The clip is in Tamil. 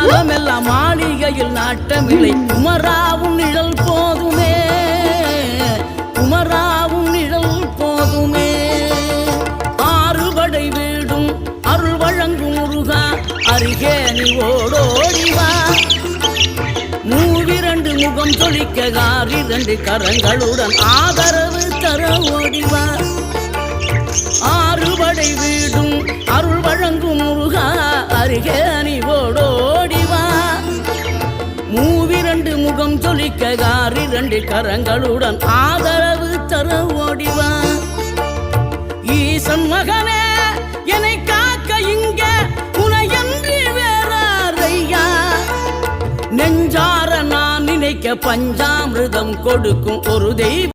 காலமெல்லாம் மாளிகையில் நாட்டமில்லை குமராவும் நிழல் போதுமே குமராவும் நிழல் போதுமே ஆறுபடை வீடும் அருள் வழங்கும் முருகா அருகே நீ ஓடோடிவா மூவிரண்டு முகம் சொலிக்க காரிரண்டு கரங்களுடன் ஆதரவு தர ஓடிவா ஆறுபடை வீடும் அருள் வழங்கும் முருகா அருகே நீ ஓடோடிவா மூவிரண்டு முகம் சொலிக்க காரிரண்டு கரங்களுடன் ஆதரவு தர ஓடிவா ஈசன் மகனே என்னை காக்க இங்க உனையன்றி வேறாரையா நெஞ்சார நான் நினைக்க பஞ்சாமிர்தம் கொடுக்கும் ஒரு தெய்வம்